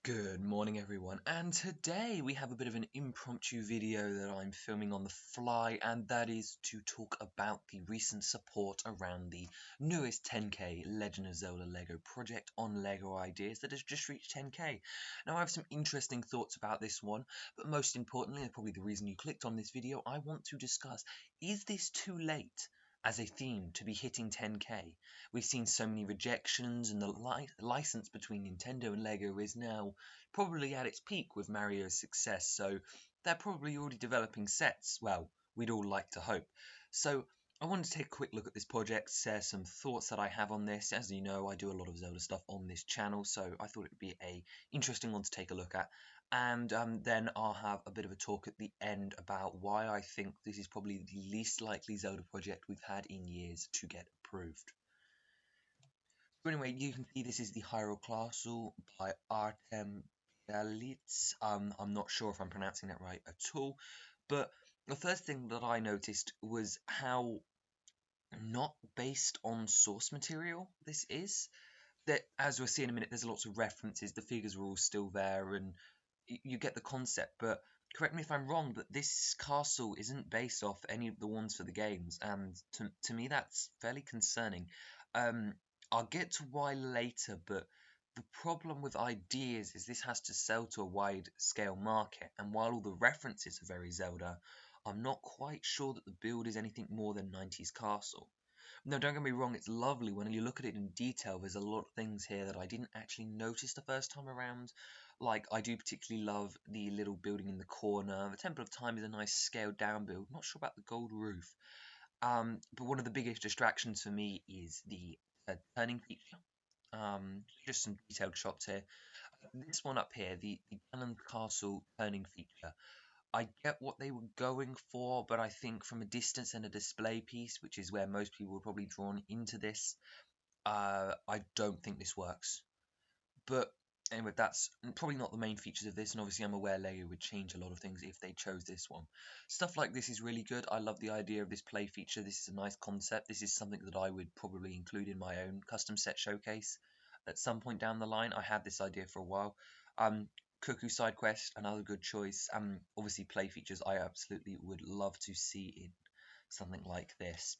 Good morning everyone, and today we have a bit of an impromptu video that I'm filming on the fly, and that is to talk about the recent support around the newest 10k Legend of Zelda Lego project on Lego Ideas that has just reached 10k. Now I have some interesting thoughts about this one, but most importantly, and probably the reason you clicked on this video, I want to discuss, is this too late as a theme to be hitting 10k? We've seen so many rejections, and the license between Nintendo and Lego is now probably at its peak with Mario's success, so they're probably already developing sets. Well, we'd all like to hope. So I wanted to take a quick look at this project, share some thoughts that I have on this. As you know, I do a lot of Zelda stuff on this channel, so I thought it would be a interesting one to take a look at. And then I'll have a bit of a talk at the end about why I think this is probably the least likely Zelda project we've had in years to get approved. So anyway, you can see this is the Hyrule Castle by Artem Bialits. I'm not sure if I'm pronouncing that right at all, but the first thing that I noticed was how not based on source material this is. That, as we'll see in a minute, there's lots of references, the figures are all still there, and you get the concept, but correct me if I'm wrong, but this castle isn't based off any of the ones for the games, and to me that's fairly concerning. Um, I'll get to why later, but the problem with ideas is this has to sell to a wide scale market, and while all the references are very Zelda, I'm not quite sure that the build is anything more than 90s castle. No, don't get me wrong, it's lovely. When you look at it in detail, there's a lot of things here that I didn't actually notice the first time around. Like, I do particularly love the little building in the corner. The Temple of Time is a nice scaled down build. Not sure about the gold roof. But one of the biggest distractions for me is the turning feature. Just some detailed shots here. This one up here, the Ganon Castle turning feature. I get what they were going for, but I think from a distance and a display piece, which is where most people were probably drawn into this, I don't think this works. But anyway, that's probably not the main features of this, and obviously I'm aware Lego would change a lot of things if they chose this one. Stuff like this is really good. I love the idea of this play feature. This is a nice concept. This is something that I would probably include in my own custom set showcase at some point down the line. I had this idea for a while. Cuckoo side quest, another good choice. Obviously play features I absolutely would love to see in something like this.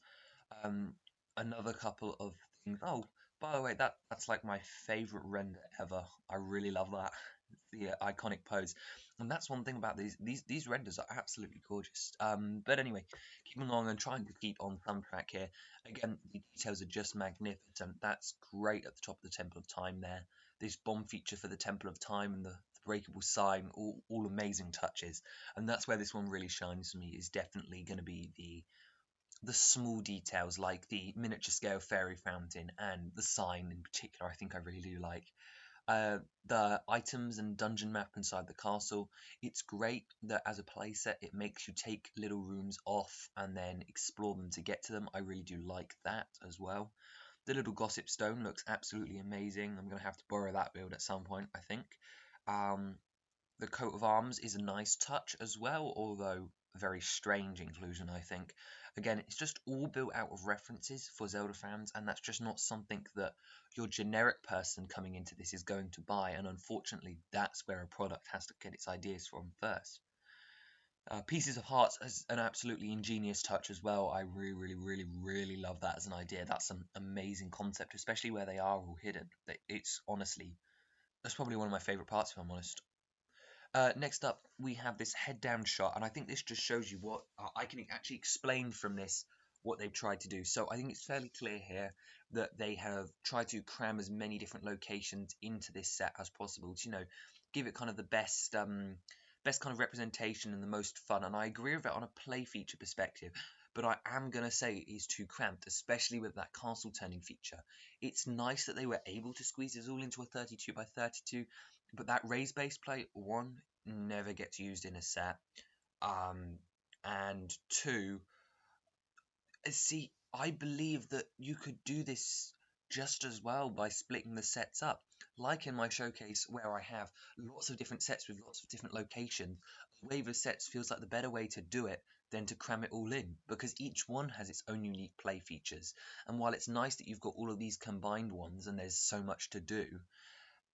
Um, Another couple of things. Oh, by the way, that's like my favorite render ever. I really love that. It's the iconic pose, and that's one thing about these renders are absolutely gorgeous. But anyway, keeping along and trying to keep on some track here. Again, the details are just magnificent. That's great at the top of the Temple of Time there. This bomb feature for the Temple of Time and the breakable sign, all amazing touches. And that's where this one really shines for me. Is definitely going to be the small details like the miniature scale fairy fountain and the sign in particular. I think I really do like the items and dungeon map inside the castle. It's great that as a playset it makes you take little rooms off and then explore them to get to them. I really do like that as well. The little gossip stone looks absolutely amazing. I'm going to have to borrow that build at some point, I think. um, the coat of arms is a nice touch as well, although a very strange inclusion, I think. Again, it's just all built out of references for Zelda fans, and that's just not something that your generic person coming into this is going to buy, and unfortunately, that's where a product has to get its ideas from first. Pieces of Hearts is an absolutely ingenious touch as well. I really, really, really, really love that as an idea. That's an amazing concept, especially where they are all hidden. It's honestly, that's probably one of my favourite parts, if I'm honest. Next up, we have this head-down shot, and I think this just shows you what I can actually explain from this what they've tried to do. So I think it's fairly clear here that they have tried to cram as many different locations into this set as possible to, give it kind of the best kind of representation and the most fun. And I agree with it on a play feature perspective, but I am going to say it is too cramped, especially with that castle turning feature. It's nice that they were able to squeeze this all into a 32 by 32, but that raised base plate, one, never gets used in a set. Um, and two, see, I believe that you could do this just as well by splitting the sets up. Like in my showcase where I have lots of different sets with lots of different locations, a wave of sets feels like the better way to do it than to cram it all in, because each one has its own unique play features. And while it's nice that you've got all of these combined ones and there's so much to do,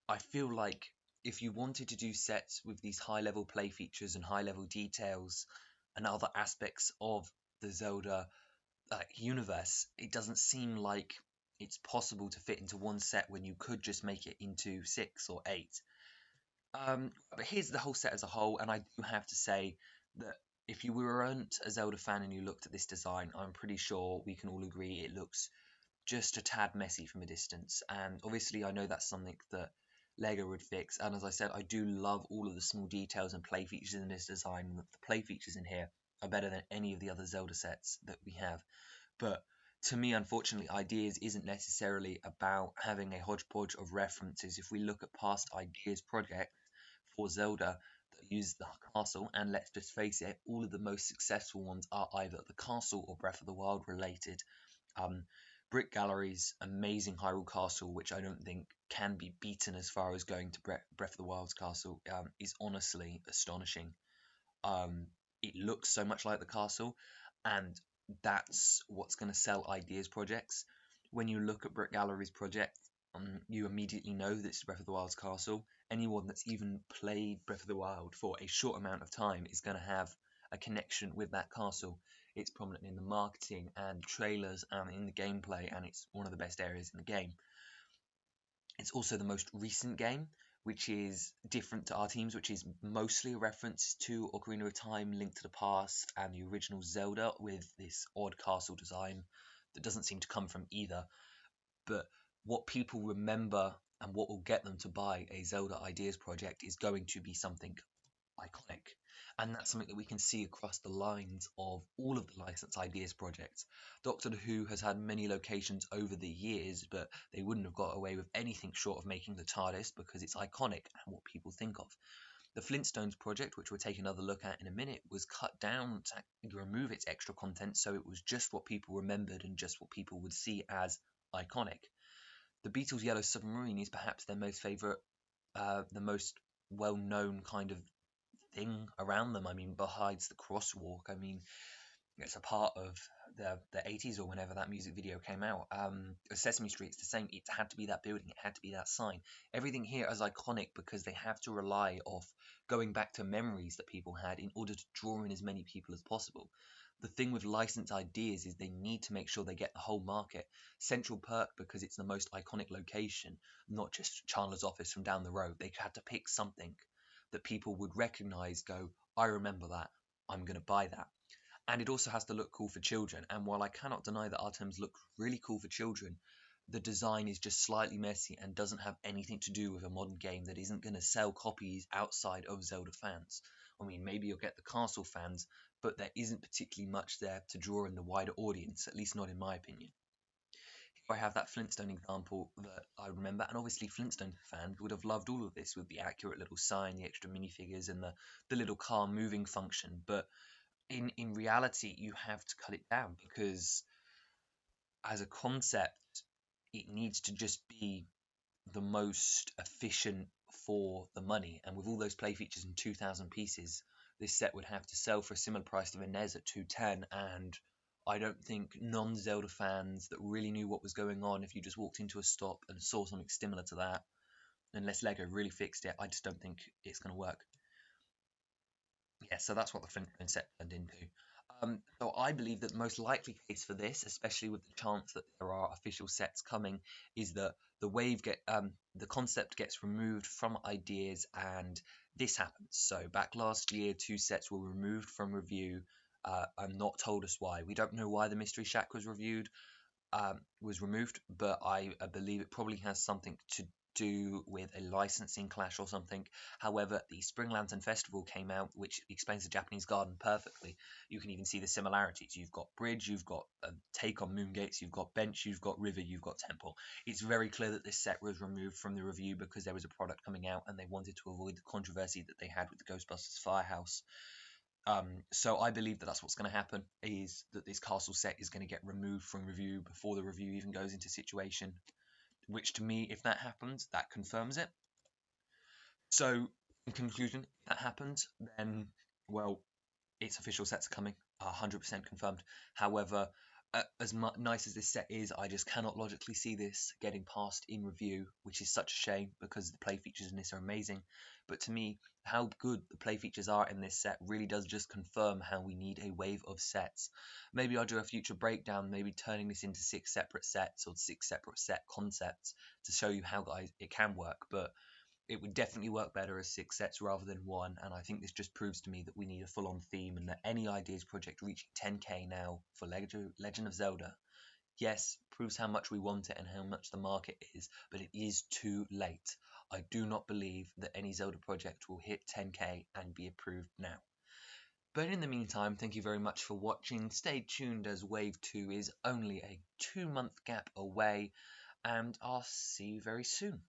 I feel like if you wanted to do sets with these high level play features and high level details and other aspects of the Zelda universe, it doesn't seem like it's possible to fit into one set when you could just make it into 6 or 8. But here's the whole set as a whole, and I do have to say that if you weren't a Zelda fan and you looked at this design, I'm pretty sure we can all agree it looks just a tad messy from a distance. And obviously, I know that's something that Lego would fix. And as I said, I do love all of the small details and play features in this design. The play features in here are better than any of the other Zelda sets that we have. But to me, unfortunately, Ideas isn't necessarily about having a hodgepodge of references. If we look at past Ideas projects for Zelda that use the castle, and let's just face it, all of the most successful ones are either the castle or Breath of the Wild related. Um, Brick Gallery's amazing Hyrule Castle, which I don't think can be beaten as far as going to Breath of the Wild's castle, is honestly astonishing. Um, it looks so much like the castle, and that's what's going to sell Ideas projects. When you look at Brick Gallery's project, you immediately know that it's Breath of the Wild's castle. Anyone that's even played Breath of the Wild for a short amount of time is going to have a connection with that castle. It's prominent in the marketing and trailers and in the gameplay, and it's one of the best areas in the game. It's also the most recent game, which is different to our teams, which is mostly a reference to Ocarina of Time, Link to the Past, and the original Zelda with this odd castle design that doesn't seem to come from either. But what people remember and what will get them to buy a Zelda Ideas project is going to be something iconic. And that's something that we can see across the lines of all of the licensed Ideas projects. Doctor Who has had many locations over the years, but they wouldn't have got away with anything short of making the TARDIS because it's iconic and what people think of. The Flintstones project, which we'll take another look at in a minute, was cut down to remove its extra content, so it was just what people remembered and just what people would see as iconic. The Beatles' Yellow Submarine is perhaps their most favourite, the most well-known kind of thing around them. I mean, besides the crosswalk, I mean, it's a part of the 80s or whenever that music video came out. Sesame Street's the same. It had to be that building. It had to be that sign. Everything here is iconic because they have to rely off going back to memories that people had in order to draw in as many people as possible. The thing with licensed Ideas is they need to make sure they get the whole market. Central Perk, because it's the most iconic location, not just Chandler's office from down the road. They had to pick something that people would recognize, go, I remember that, I'm going to buy that. And it also has to look cool for children. And while I cannot deny that Artem's look really cool for children, the design is just slightly messy and doesn't have anything to do with a modern game that isn't going to sell copies outside of Zelda fans. I mean, maybe you'll get the castle fans, but there isn't particularly much there to draw in the wider audience, at least not in my opinion. I have that Flintstone example that I remember, and obviously Flintstone fans would have loved all of this with the accurate little sign, the extra minifigures, and the little car moving function. But in reality, you have to cut it down because as a concept, it needs to just be the most efficient for the money. And with all those play features and 2,000 pieces, this set would have to sell for a similar price to the NES at 210. And I don't think non-Zelda fans that really knew what was going on, if you just walked into a stop and saw something similar to that, unless Lego really fixed it, I just don't think it's going to work. Yeah, so that's what the Flintstone set turned into. So I believe that the most likely case for this, especially with the chance that there are official sets coming, is that the concept gets removed from Ideas, and this happens. So back last year, 2 sets were removed from review. And not told us why. We don't know why the Mystery Shack was removed, but I believe it probably has something to do with a licensing clash or something. However, the Spring Lantern Festival came out, which explains the Japanese garden perfectly. You can even see the similarities. You've got bridge, you've got a take on moon gates, you've got bench, you've got river, you've got temple. It's very clear that this set was removed from the review because there was a product coming out and they wanted to avoid the controversy that they had with the Ghostbusters Firehouse. So I believe that that's what's going to happen, is that this castle set is going to get removed from review before the review even goes into situation, which to me, if that happens, that confirms it. So in conclusion, if that happens, then, well, its official sets are coming, 100% confirmed. However, as nice as this set is, I just cannot logically see this getting passed in review, which is such a shame because the play features in this are amazing. But to me, how good the play features are in this set really does just confirm how we need a wave of sets. Maybe I'll do a future breakdown, maybe turning this into 6 separate sets or 6 separate set concepts to show you how it can work, but it would definitely work better as 6 sets rather than 1, and I think this just proves to me that we need a full-on theme, and that any ideas project reaching 10k now for Legend of Zelda, yes, proves how much we want it and how much the market is, but it is too late. I do not believe that any Zelda project will hit 10k and be approved now. But in the meantime, thank you very much for watching. Stay tuned as Wave 2 is only a 2-month gap away, and I'll see you very soon.